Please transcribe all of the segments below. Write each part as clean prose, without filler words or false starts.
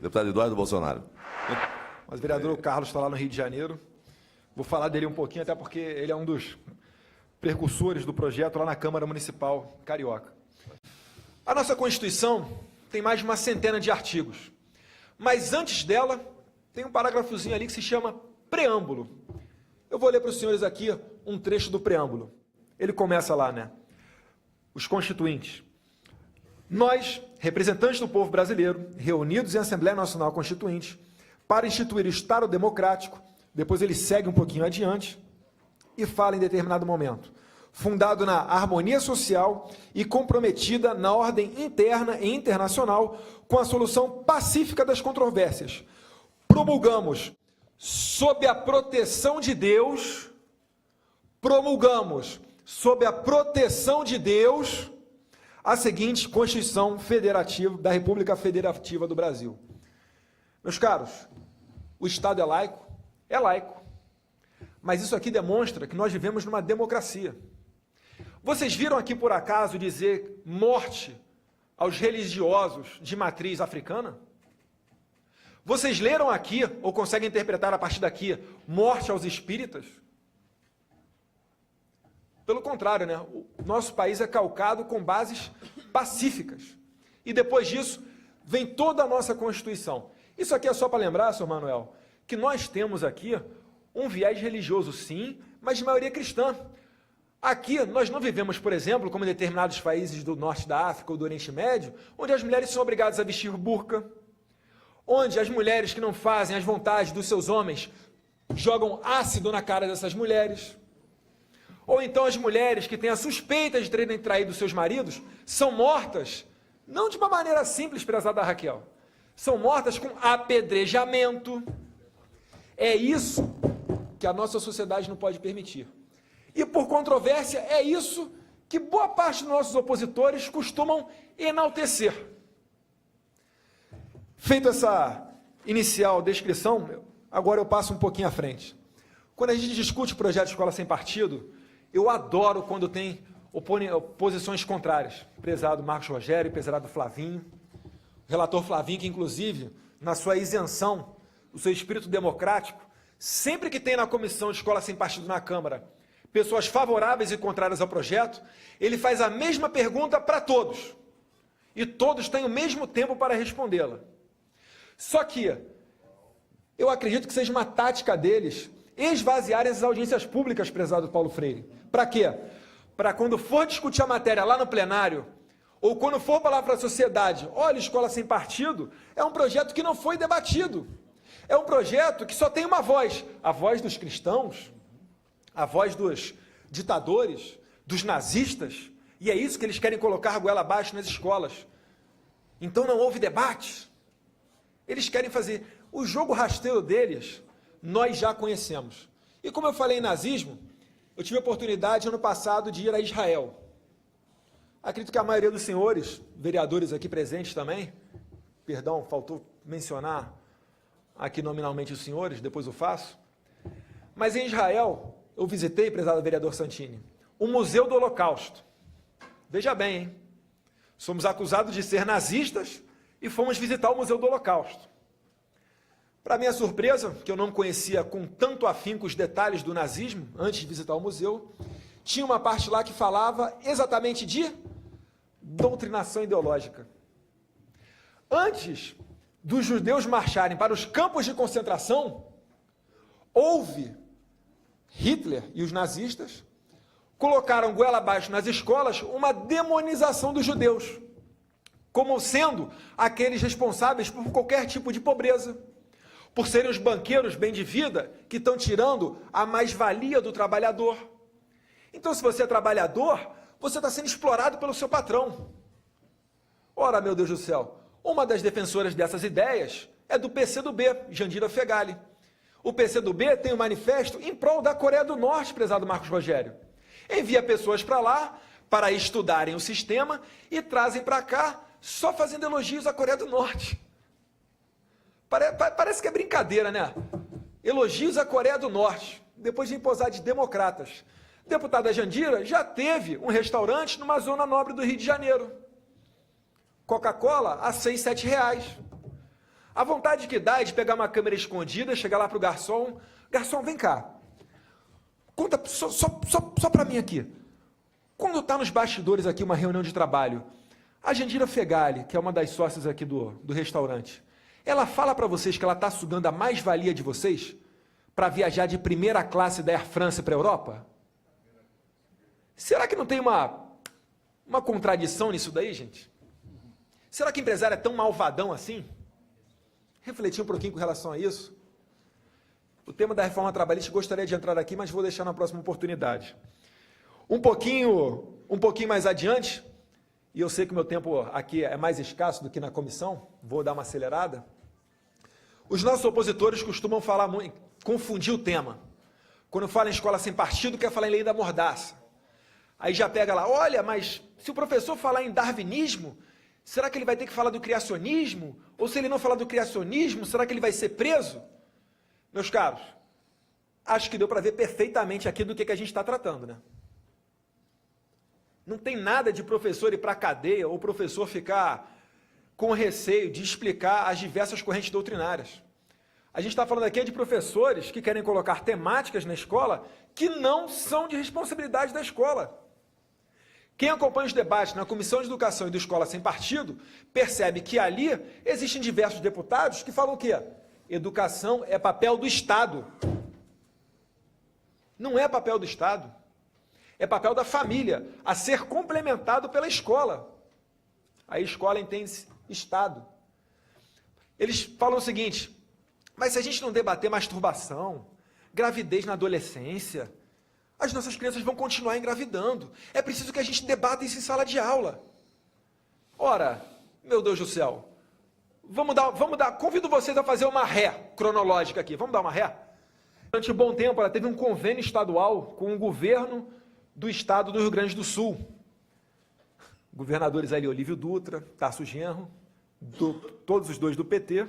Deputado Eduardo Bolsonaro. Mas o vereador Carlos está lá no Rio de Janeiro. Vou falar dele um pouquinho, até porque ele é um dos precursores do projeto lá na Câmara Municipal Carioca. A nossa Constituição tem mais de uma centena de artigos. Mas antes dela, tem um parágrafozinho ali que se chama preâmbulo. Eu vou ler para os senhores aqui um trecho do preâmbulo. Ele começa lá, né? Os constituintes. Nós, representantes do povo brasileiro, reunidos em Assembleia Nacional Constituinte, para instituir o Estado Democrático, depois ele segue um pouquinho adiante e fala em determinado momento, fundado na harmonia social e comprometida na ordem interna e internacional com a solução pacífica das controvérsias. Promulgamos, sob a proteção de Deus, a seguinte Constituição Federativa da República Federativa do Brasil. Meus caros, o Estado é laico, mas isso aqui demonstra que nós vivemos numa democracia. Vocês viram aqui, por acaso, dizer morte aos religiosos de matriz africana? Vocês leram aqui, ou conseguem interpretar a partir daqui, morte aos espíritas? Pelo contrário, né? O nosso país é calcado com bases pacíficas. E depois disso, vem toda a nossa Constituição. Isso aqui é só para lembrar, senhor Manuel, que nós temos aqui um viés religioso, sim, mas de maioria cristã. Aqui, nós não vivemos, por exemplo, como em determinados países do norte da África ou do Oriente Médio, onde as mulheres são obrigadas a vestir burca, onde as mulheres que não fazem as vontades dos seus homens jogam ácido na cara dessas mulheres, ou então as mulheres que têm a suspeita de terem traído seus maridos são mortas, não de uma maneira simples, prezada Raquel, são mortas com apedrejamento. É isso que a nossa sociedade não pode permitir. E por controvérsia, é isso que boa parte dos nossos opositores costumam enaltecer. Feito essa inicial descrição, agora eu passo um pouquinho à frente. Quando a gente discute o projeto de escola sem partido, eu adoro quando tem posições contrárias. Prezado Marcos Rogério, prezado Flavinho, o relator Flavinho, que inclusive, na sua isenção, o seu espírito democrático, sempre que tem na comissão de escola sem partido na Câmara, pessoas favoráveis e contrárias ao projeto, ele faz a mesma pergunta para todos. E todos têm o mesmo tempo para respondê-la. Só que eu acredito que seja uma tática deles esvaziarem as audiências públicas, prezado Paulo Freire. Para quê? Para quando for discutir a matéria lá no plenário, ou quando for falar para a sociedade, olha, escola sem partido é um projeto que não foi debatido. É um projeto que só tem uma voz, a voz dos cristãos, a voz dos ditadores, dos nazistas, e é isso que eles querem colocar goela abaixo nas escolas. Então não houve debate. Eles querem fazer o jogo rasteiro deles, nós já conhecemos. E como eu falei em nazismo, eu tive a oportunidade ano passado de ir a Israel. Acredito que a maioria dos senhores, vereadores aqui presentes também, perdão, faltou mencionar aqui nominalmente os senhores, depois eu faço, mas em Israel, eu visitei, prezado vereador Santini, o Museu do Holocausto. Veja bem, hein? Somos acusados de ser nazistas e fomos visitar o Museu do Holocausto. Para minha surpresa, que eu não conhecia com tanto afinco os detalhes do nazismo, antes de visitar o museu, tinha uma parte lá que falava exatamente de doutrinação ideológica. Antes dos judeus marcharem para os campos de concentração, houve Hitler e os nazistas colocaram goela abaixo nas escolas uma demonização dos judeus, como sendo aqueles responsáveis por qualquer tipo de pobreza, por serem os banqueiros bem de vida que estão tirando a mais-valia do trabalhador. Então, se você é trabalhador, você está sendo explorado pelo seu patrão. Ora, meu Deus do céu, uma das defensoras dessas ideias é do PCdoB, Jandira Fegali. O PCdoB tem um manifesto em prol da Coreia do Norte, prezado Marcos Rogério. Envia pessoas para lá para estudarem o sistema e trazem para cá só fazendo elogios à Coreia do Norte. Parece que é brincadeira, né? Elogios à Coreia do Norte, depois de posar de democratas. Deputada Jandira já teve um restaurante numa zona nobre do Rio de Janeiro. Coca-Cola a R$6, R$7. A vontade que dá é de pegar uma câmera escondida, chegar lá para o garçom, garçom, vem cá, conta só para mim aqui, quando está nos bastidores aqui uma reunião de trabalho, a Jandira Fegali, que é uma das sócias aqui do restaurante, ela fala para vocês que ela está sugando a mais-valia de vocês para viajar de primeira classe da Air France para a Europa? Será que não tem uma contradição nisso daí, gente? Será que empresário é tão malvadão assim? Refletir um pouquinho com relação a isso. O tema da reforma trabalhista, gostaria de entrar aqui, mas vou deixar na próxima oportunidade. Um pouquinho mais adiante, e eu sei que o meu tempo aqui é mais escasso do que na comissão, vou dar uma acelerada. Os nossos opositores costumam falar muito, confundir o tema. Quando fala em escola sem partido, quer falar em lei da mordaça. Aí já pega lá, olha, mas se o professor falar em darwinismo, será que ele vai ter que falar do criacionismo? Ou se ele não falar do criacionismo, será que ele vai ser preso? Meus caros, acho que deu para ver perfeitamente aqui do que a gente está tratando, né? Não tem nada de professor ir para a cadeia ou professor ficar com receio de explicar as diversas correntes doutrinárias. A gente está falando aqui de professores que querem colocar temáticas na escola que não são de responsabilidade da escola. Quem acompanha os debates na Comissão de Educação e do Escola Sem Partido percebe que ali existem diversos deputados que falam o quê? Educação é papel do Estado. Não é papel do Estado. É papel da família, a ser complementado pela escola. A escola entende Estado. Eles falam o seguinte, mas se a gente não debater masturbação, gravidez na adolescência, as nossas crianças vão continuar engravidando. É preciso que a gente debata isso em sala de aula. Ora, meu Deus do céu, convido vocês a fazer uma ré cronológica aqui. Vamos dar uma ré? Durante um bom tempo, ela teve um convênio estadual com o governo do estado do Rio Grande do Sul. Governadores ali, Olívio Dutra, Tarso Genro, todos os dois do PT,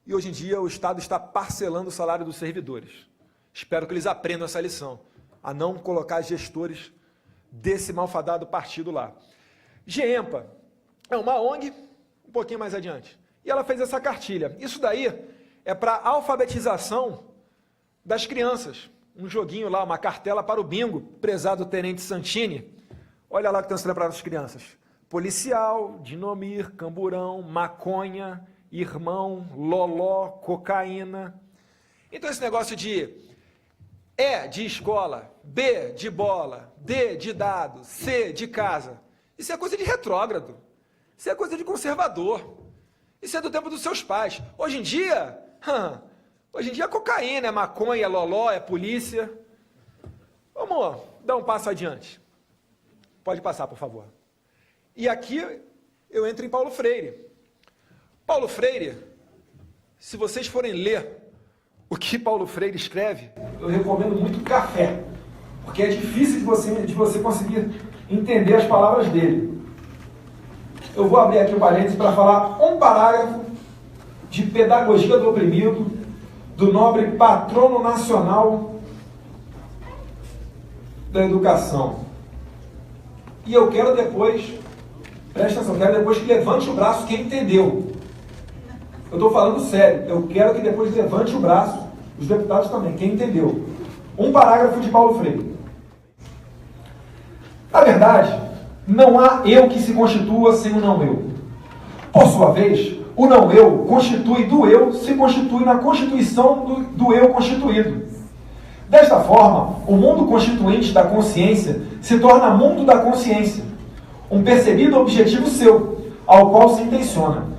e hoje em dia o Estado está parcelando o salário dos servidores. Espero que eles aprendam essa lição, a não colocar gestores desse malfadado partido lá. GEMPA é uma ONG, um pouquinho mais adiante, e ela fez essa cartilha. Isso daí é para alfabetização das crianças. Um joguinho lá, uma cartela para o bingo, prezado Tenente Santini. Olha lá o que estão se lembrando as crianças. Policial, dinomir, camburão, maconha, irmão, loló, cocaína. Então esse negócio de E de escola, B de bola, D de dado, C de casa, isso é coisa de retrógrado, isso é coisa de conservador, isso é do tempo dos seus pais. Hoje em dia é cocaína, é maconha, é loló, é polícia. Vamos dar um passo adiante. Pode passar, por favor. E aqui eu entro em Paulo Freire. Paulo Freire, se vocês forem ler o que Paulo Freire escreve, eu recomendo muito Café, porque é difícil de você conseguir entender as palavras dele. Eu vou abrir aqui o parênteses para falar um parágrafo de Pedagogia do Oprimido, do nobre patrono nacional da educação. E eu quero depois, presta atenção, quero depois que levante o braço quem entendeu. Eu estou falando sério, eu quero que depois levante o braço, os deputados também, quem entendeu. Um parágrafo de Paulo Freire. Na verdade, não há eu que se constitua sem o não eu. Por sua vez, o não eu constitui do eu, se constitui na constituição do eu constituído. Desta forma, o mundo constituinte da consciência se torna mundo da consciência, um percebido objetivo seu, ao qual se intenciona.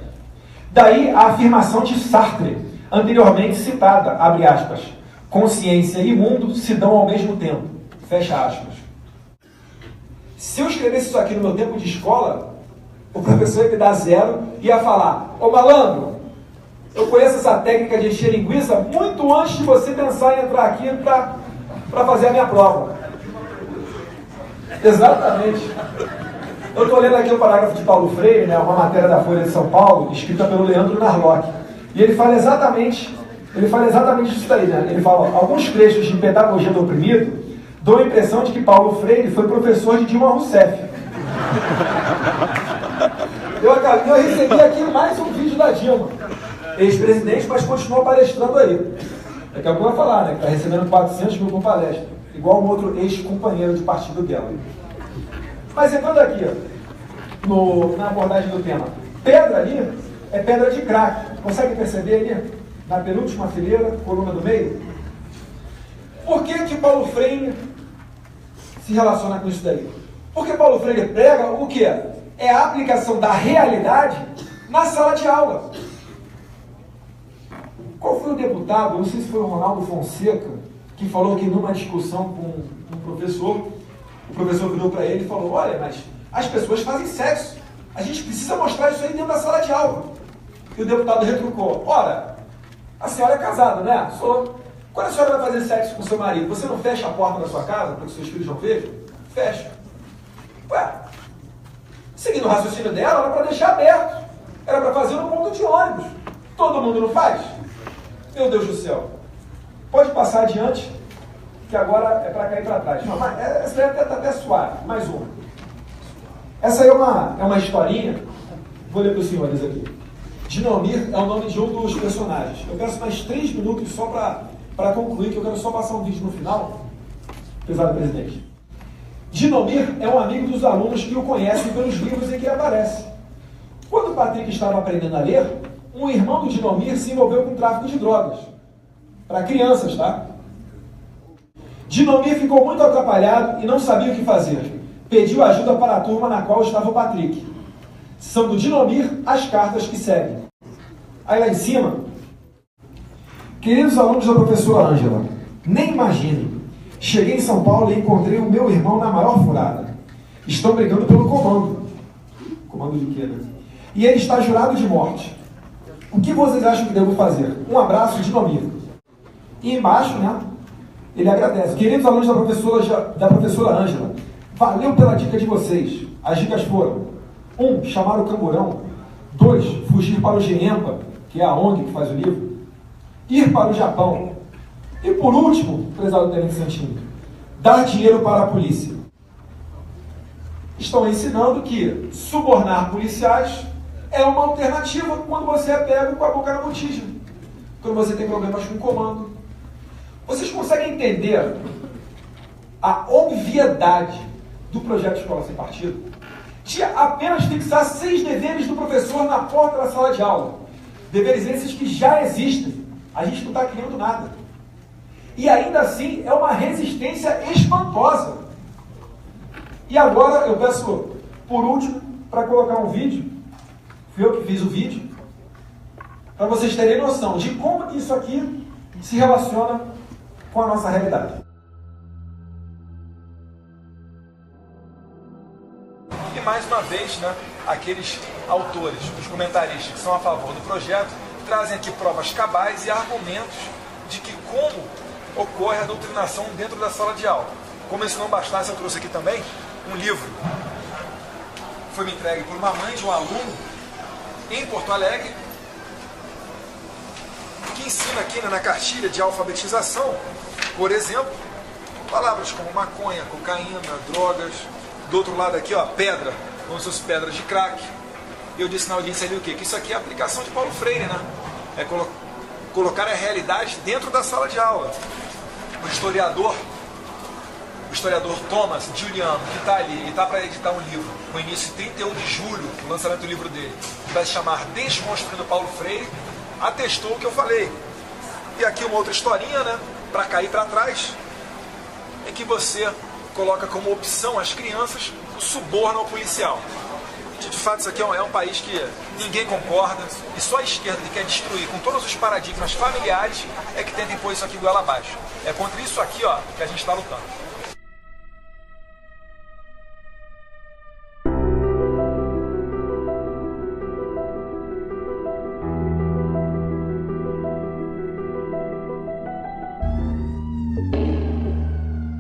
Daí a afirmação de Sartre, anteriormente citada, abre aspas, consciência e mundo se dão ao mesmo tempo, fecha aspas. Se eu escrevesse isso aqui no meu tempo de escola, o professor ia me dar 0 e ia falar, ô malandro, eu conheço essa técnica de encher linguiça muito antes de você pensar em entrar aqui para fazer a minha prova. Exatamente. Eu estou lendo aqui o parágrafo de Paulo Freire, né, uma matéria da Folha de São Paulo, escrita pelo Leandro Narlock. E ele fala exatamente isso daí, né? Ele fala, alguns trechos de Pedagogia do Oprimido dão a impressão de que Paulo Freire foi professor de Dilma Rousseff. Eu recebi aqui mais um vídeo da Dilma. ex-presidente, mas continua palestrando aí. Daqui a pouco vai falar, né? Que está recebendo 400 mil por palestra. Igual um outro ex-companheiro de partido dela. Mas entrando aqui, ó, na abordagem do tema. Pedra ali é pedra de crack. Consegue perceber ali? Na penúltima fileira, coluna do meio? Por que Paulo Freire se relaciona com isso daí? Porque Paulo Freire prega o quê? É a aplicação da realidade na sala de aula. Qual foi o deputado, não sei se foi o Ronaldo Fonseca, que falou que numa discussão com um professor, o professor virou para ele e falou, olha, mas as pessoas fazem sexo, a gente precisa mostrar isso aí dentro da sala de aula. E o deputado retrucou, ora, a senhora é casada, né? Sou. Quando a senhora vai fazer sexo com seu marido, você não fecha a porta da sua casa para que seus filhos não vejam? Fecha. Ué, seguindo o raciocínio dela, era para deixar aberto. Era para fazer no ponto de ônibus. Todo mundo não faz? Meu Deus do céu. Pode passar adiante, que agora é para cair para trás. Não, mas essa aí está até suave. Mais uma. Essa aí é uma historinha. Vou ler para os senhores aqui. Dinomir é o nome de um dos personagens. Eu peço mais 3 minutos só para concluir, que eu quero só passar um vídeo no final. Prezado presidente. Dinomir é um amigo dos alunos que o conhecem pelos livros em que ele aparece. Quando o Patrick estava aprendendo a ler, um irmão do Dinomir se envolveu com tráfico de drogas. Para crianças, tá? Dinomir ficou muito atrapalhado e não sabia o que fazer. Pediu ajuda para a turma na qual estava o Patrick. São do Dinomir as cartas que seguem. Aí lá em cima, queridos alunos da professora Ângela, nem imaginem. Cheguei em São Paulo e encontrei o meu irmão na maior furada. Estão brigando pelo comando. Comando de quê, né? E ele está jurado de morte. O que vocês acham que devo fazer? Um abraço, Dinomir. E embaixo, né? Ele agradece. Queridos alunos da professora Ângela, valeu pela dica de vocês. As dicas foram: 1. Chamar o camburão. 2. Fugir para o GEMPA, que é a ONG que faz o livro. Ir para o Japão. E por último, prezado Tenente Santinho, dar dinheiro para a polícia. Estão ensinando que subornar policiais é uma alternativa quando você é pego com a boca na botija. Quando você tem problemas com o comando. Vocês conseguem entender a obviedade do projeto Escola Sem Partido? De apenas fixar 6 deveres do professor na porta da sala de aula. Deveres esses que já existem. A gente não está criando nada. E ainda assim é uma resistência espantosa. E agora eu peço, por último, para colocar um vídeo. Fui eu que fiz o vídeo. Para vocês terem noção de como isso aqui se relaciona com a nossa realidade. E mais uma vez, né, aqueles autores, os comentaristas que são a favor do projeto, trazem aqui provas cabais e argumentos de que como ocorre a doutrinação dentro da sala de aula. Como se não bastasse, eu trouxe aqui também um livro. Foi me entregue por uma mãe de um aluno em Porto Alegre, que ensina aqui, né, na cartilha de alfabetização, por exemplo, palavras como maconha, cocaína, drogas. Do outro lado aqui, ó, pedra, como se fosse pedras de crack. E eu disse na audiência ali o quê? Que isso aqui é a aplicação de Paulo Freire, né? É colocar a realidade dentro da sala de aula. O historiador Thomas Giuliano, que está ali, ele está para editar um livro, no início de 31 de julho, o lançamento do livro dele, que vai se chamar Desconstruindo Paulo Freire, atestou o que eu falei. E aqui uma outra historinha, né, para cair para trás, é que você coloca como opção às crianças o suborno ao policial. De fato, isso aqui é um país que ninguém concorda, e só a esquerda que quer destruir com todos os paradigmas familiares é que tenta impor isso aqui goela abaixo. É contra isso aqui, ó, que a gente está lutando.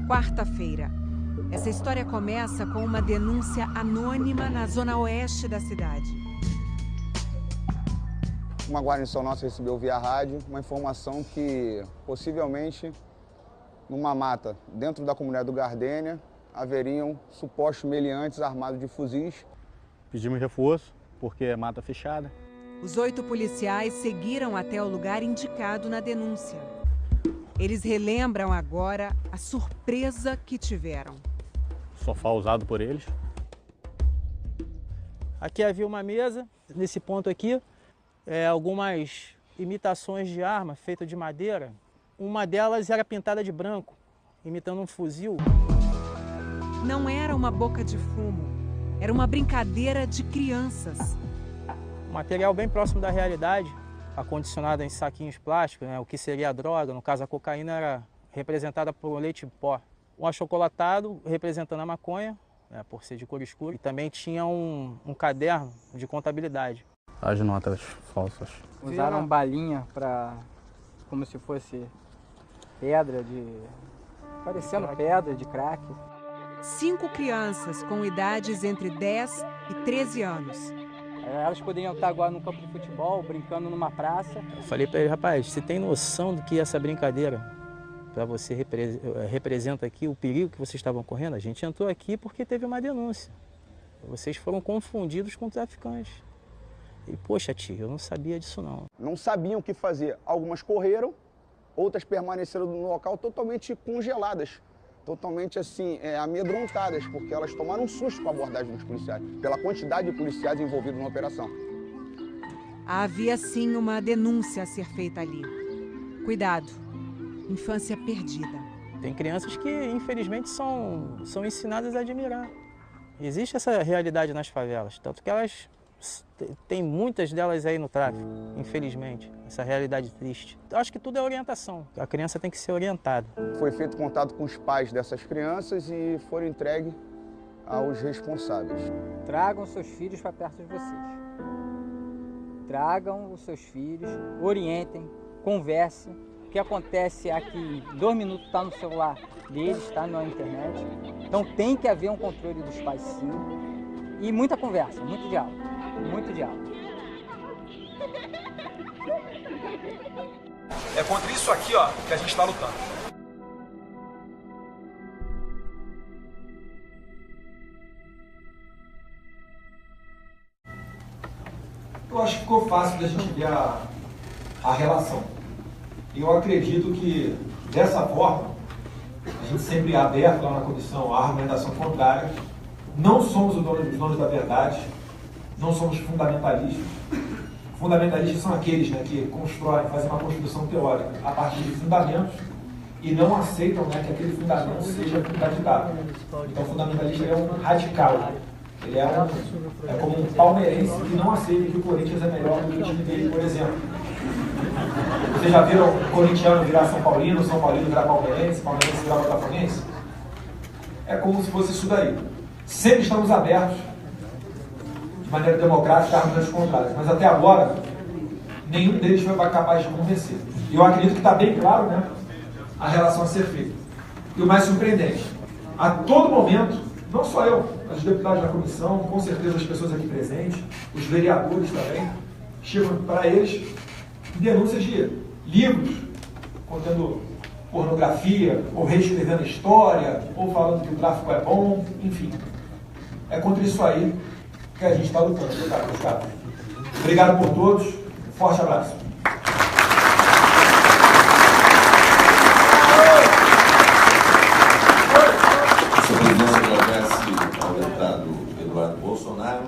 Quarta-feira. Essa história começa com uma denúncia anônima na zona oeste da cidade. Uma guarnição nossa recebeu via rádio uma informação que, possivelmente, numa mata dentro da comunidade do Gardênia, haveriam supostos meliantes armados de fuzis. Pedimos reforço, porque é mata fechada. Os 8 policiais seguiram até o lugar indicado na denúncia. Eles relembram agora a surpresa que tiveram. Sofá usado por eles. Aqui havia uma mesa, nesse ponto aqui, algumas imitações de arma feitas de madeira. Uma delas era pintada de branco, imitando um fuzil. Não era uma boca de fumo, era uma brincadeira de crianças. Um material bem próximo da realidade, acondicionado em saquinhos plásticos, né? O que seria a droga, no caso a cocaína, era representada por leite em pó. Um achocolatado representando a maconha, né, por ser de cor escura, e também tinha um caderno de contabilidade. As notas falsas. Usaram balinha como se fosse pedra parecendo pedra de crack. 5 crianças com idades entre 10 e 13 anos. Elas poderiam estar agora no campo de futebol, brincando numa praça. Eu falei para ele, rapaz, você tem noção do que essa brincadeira para você representa aqui, o perigo que vocês estavam correndo? A gente entrou aqui porque teve uma denúncia. Vocês foram confundidos com traficantes. E, poxa, tio, eu não sabia disso não. Não sabiam o que fazer. Algumas correram, outras permaneceram no local totalmente congeladas, totalmente assim, amedrontadas, porque elas tomaram um susto com a abordagem dos policiais, pela quantidade de policiais envolvidos na operação. Havia sim uma denúncia a ser feita ali. Cuidado, infância perdida. Tem crianças que, infelizmente, são ensinadas a admirar. Existe essa realidade nas favelas, tanto que elas... Tem muitas delas aí no tráfico, infelizmente, essa realidade triste. Eu acho que tudo é orientação, a criança tem que ser orientada. Foi feito contato com os pais dessas crianças e foram entregues aos responsáveis. Tragam seus filhos para perto de vocês. Tragam os seus filhos, orientem, conversem. O que acontece aqui, 2 minutos está no celular deles, está na internet. Então tem que haver um controle dos pais sim. E muita conversa, muito diálogo. Muito diálogo. É contra isso aqui, ó, que a gente está lutando. Eu acho que ficou fácil da gente ver a relação. E eu acredito que, dessa forma, a gente sempre é aberto lá na comissão à argumentação contrária. Não somos os donos da verdade. Não somos fundamentalistas. Fundamentalistas são aqueles, né, que constroem, fazem uma construção teórica a partir de fundamentos e não aceitam, né, que aquele fundamento seja contraditado. Então, o fundamentalista é um radical. Ele é como um palmeirense que não aceita que o Corinthians é melhor do que o time dele, por exemplo. Vocês já viram o corintiano virar São Paulino virar palmeirense virar botafoguense? É como se fosse isso daí. Sempre estamos abertos de maneira democrática a argumentos contrários, mas até agora nenhum deles foi capaz de convencer. E eu acredito que está bem claro, né, a relação a ser feita. E o mais surpreendente, a todo momento, não só eu, mas os deputados da comissão, com certeza as pessoas aqui presentes, os vereadores também, chegam para eles denúncias de livros contendo pornografia, ou reescrevendo história, ou falando que o tráfico é bom, enfim. É contra isso aí que a gente está lutando, Gustavo. Obrigado por todos, forte abraço. Essa presidência agradece ao deputado Eduardo Bolsonaro